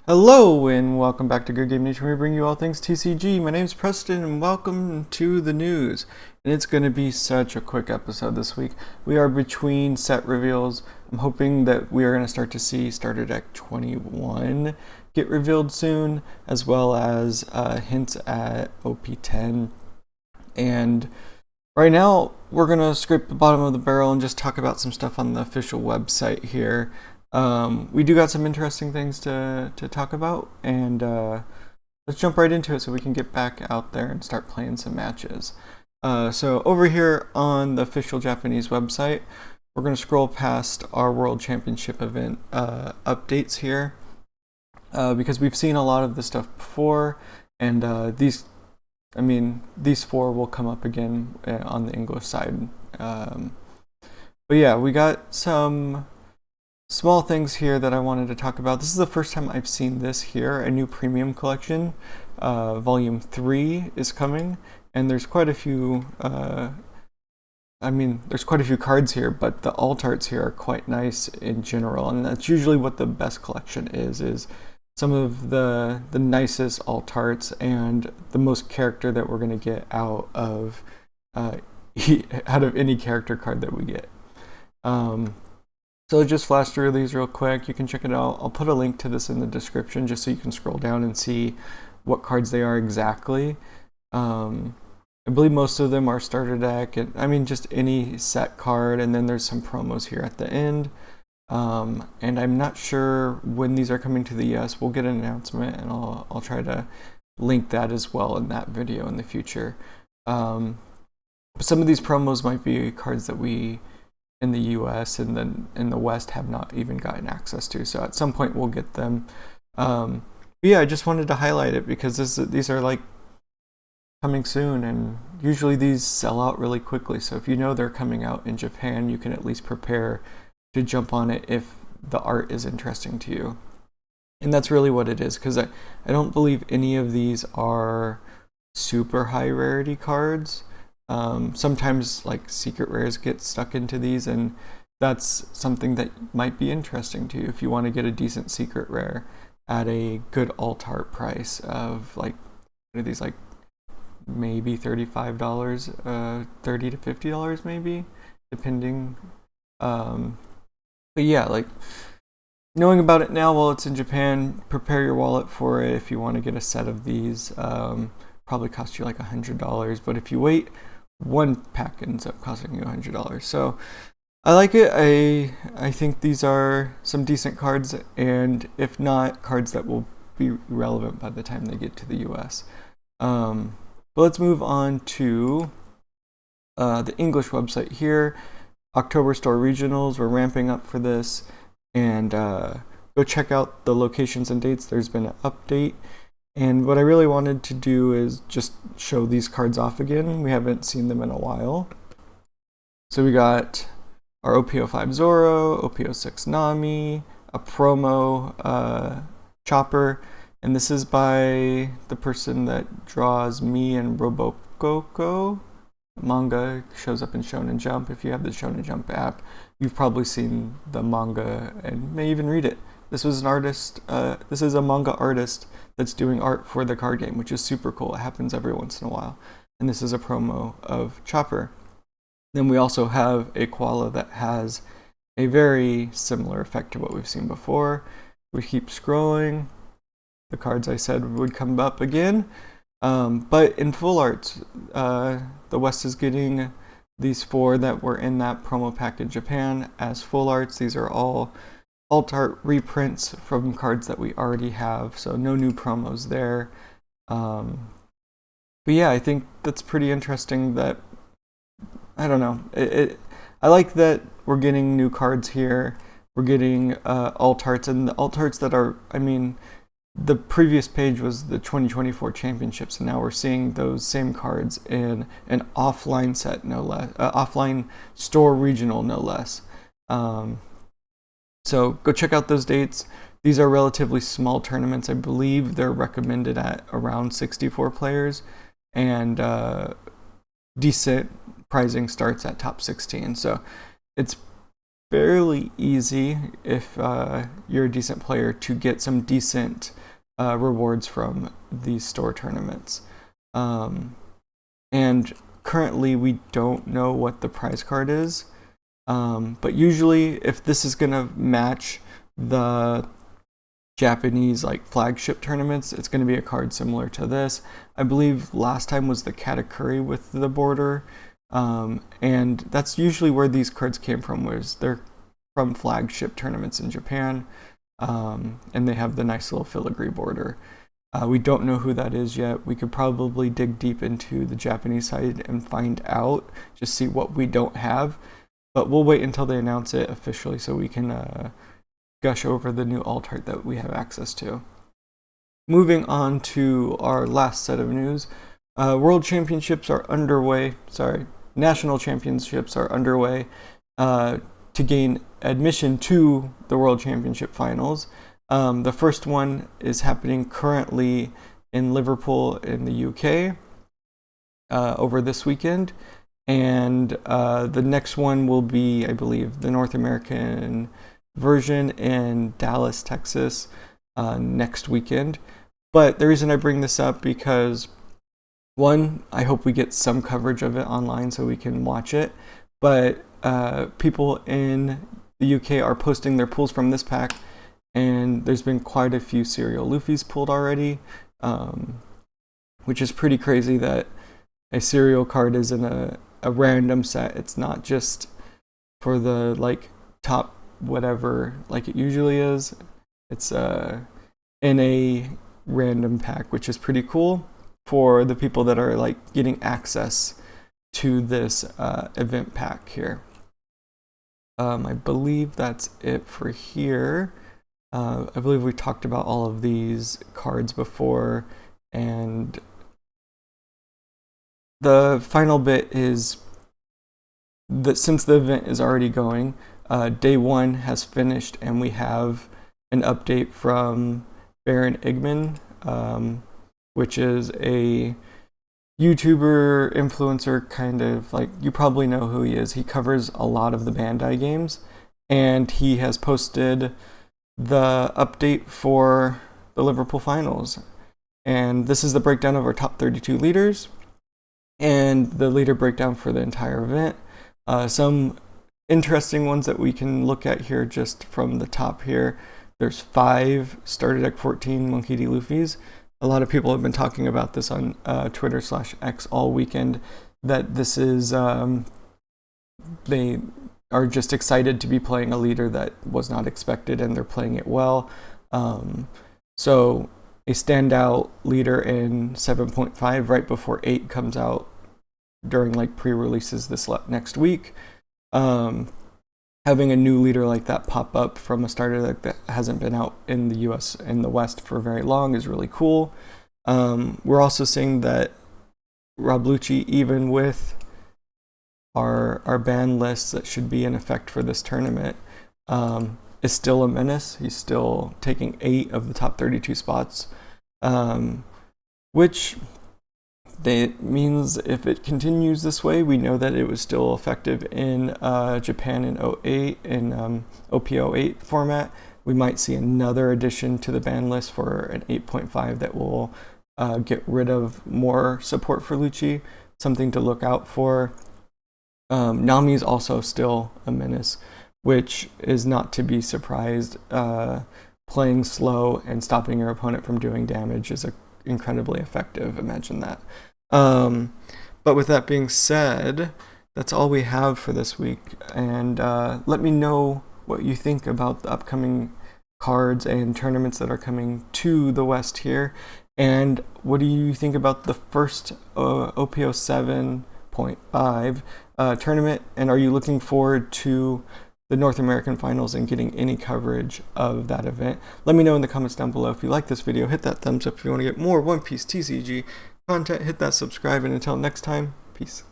Hello and welcome back to Good Game Nation, where we bring you all things TCG. My name's Preston and welcome to the news. And it's going to be such a quick episode this week. We are between set reveals. I'm hoping that we are going to start to see Starter Deck 21 get revealed soon, as well as hints at OP10. And right now, we're going to scrape the bottom of the barrel and just talk about some stuff on the official website here. We do got some interesting things to talk about, and let's jump right into it so we can get back out there and start playing some matches. So over here on the official Japanese website, we're going to scroll past our World Championship event updates here, because we've seen a lot of this stuff before, and these four will come up again on the English side. But yeah, we got some small things here that I wanted to talk about. This is the first time I've seen this here. A new premium collection, volume 3 is coming, and there's quite a few there's quite a few cards here, but the alt arts here are quite nice in general, and that's usually what the best collection is some of the nicest alt arts and the most character that we're going to get out of any character card that we get. So just flash through these real quick. You can check it out. I'll put a link to this in the description just so you can scroll down and see what cards they are exactly. I believe most of them are starter deck, and just any set card, and then there's some promos here at the end. And I'm not sure when these are coming to the US. We'll get an announcement, and I'll try to link that as well in that video in the future. But some of these promos might be cards that we in the US and then in the West have not even gotten access to, so at some point we'll get them. But yeah, I just wanted to highlight it because these are like coming soon, and usually these sell out really quickly, so if you know they're coming out in Japan, you can at least prepare to jump on it if the art is interesting to you. And that's really what it is, because I don't believe any of these are super high rarity cards. Sometimes like secret rares get stuck into these, and that's something that might be interesting to you if you want to get a decent secret rare at a good alt art price of like, what are these, like maybe $35, $30 to $50 maybe, depending. But yeah, like knowing about it now while it's in Japan, prepare your wallet for it. If you want to get a set of these, probably cost you like $100, but if you wait, one pack ends up costing you $100. So I like it. I think these are some decent cards, and if not, cards that will be relevant by the time they get to the US. But let's move on to the English website here. October store regionals, we're ramping up for this, and go check out the locations and dates. There's been an update. And what I really wanted to do is just show these cards off again. We haven't seen them in a while. So we got our OP05 Zoro, OP06 Nami, a promo Chopper, and this is by the person that draws me and Robokoko. Manga shows up in Shonen Jump. If you have the Shonen Jump app, you've probably seen the manga and may even read it. This was an artist, this is a manga artist that's doing art for the card game, which is super cool. It happens every once in a while. And this is a promo of Chopper. Then we also have a koala that has a very similar effect to what we've seen before. We keep scrolling. The cards I said would come up again. But in full arts, the West is getting these 4 that were in that promo pack in Japan as full arts. These are all alt art reprints from cards that we already have, so no new promos there. But yeah, I think that's pretty interesting. That I don't know. I like that we're getting new cards here. We're getting alt arts, and the alt arts that are, the previous page was the 2024 championships, and now we're seeing those same cards in an offline set, no less, offline store regional, no less. So go check out those dates. These are relatively small tournaments. I believe they're recommended at around 64 players, and decent pricing starts at top 16. So it's fairly easy if you're a decent player to get some decent rewards from these store tournaments. And currently we don't know what the prize card is, but usually if this is gonna match the Japanese like flagship tournaments, it's going to be a card similar to this. I believe last time was the Katakuri with the border, and that's usually where these cards came from, was they're from flagship tournaments in Japan, and they have the nice little filigree border. We don't know who that is yet. We could probably dig deep into the Japanese side and find out, just see what we don't have, but we'll wait until they announce it officially so we can gush over the new alt art that we have access to. Moving on to our last set of news, World Championships are underway. National Championships are underway to gain admission to the World Championship Finals. The first one is happening currently in Liverpool in the UK over this weekend, and the next one will be, I believe, the North American version in Dallas, Texas next weekend. But the reason I bring this up because, one, I hope we get some coverage of it online so we can watch it, but people in the UK are posting their pulls from this pack, and there's been quite a few serial Luffys pulled already, which is pretty crazy that a serial card is in a random set. It's not just for the like top whatever like it usually is. It's in a random pack, which is pretty cool for the people that are like getting access to this event pack here. I believe that's it for here. I believe we talked about all of these cards before, and the final bit is that since the event is already going, day one has finished, and we have an update from Baron Egman, which is a YouTuber, influencer, kind of like, you probably know who he is. He covers a lot of the Bandai games, and he has posted the update for the Liverpool finals. And this is the breakdown of our top 32 leaders and the leader breakdown for the entire event. Some interesting ones that we can look at here just from the top here. There's 5 starter deck 14 Monkey D. Luffys. A lot of people have been talking about this on Twitter/X all weekend, that this is, they are just excited to be playing a leader that was not expected, and they're playing it well. So a standout leader in 7.5 right before 8 comes out during like pre-releases this next week. Having a new leader like that pop up from a starter deck that hasn't been out in the US and the West for very long is really cool. We're also seeing that Rob Lucci, even with our ban lists that should be in effect for this tournament, is still a menace. He's still taking 8 of the top 32 spots, which means if it continues this way, we know that it was still effective in Japan in 08, in OP08 format. We might see another addition to the ban list for an 8.5 that will get rid of more support for Lucci. Something to look out for. Nami is also still a menace, which is not to be surprised. Playing slow and stopping your opponent from doing damage is incredibly effective. Imagine that. But with that being said, that's all we have for this week. And let me know what you think about the upcoming cards and tournaments that are coming to the West here. And what do you think about the first OPO 7.5 tournament? And are you looking forward to the North American finals and getting any coverage of that event? Let me know in the comments down below. If you like this video, hit that thumbs up. If you want to get more One Piece TCG content, hit that subscribe. And until next time, peace.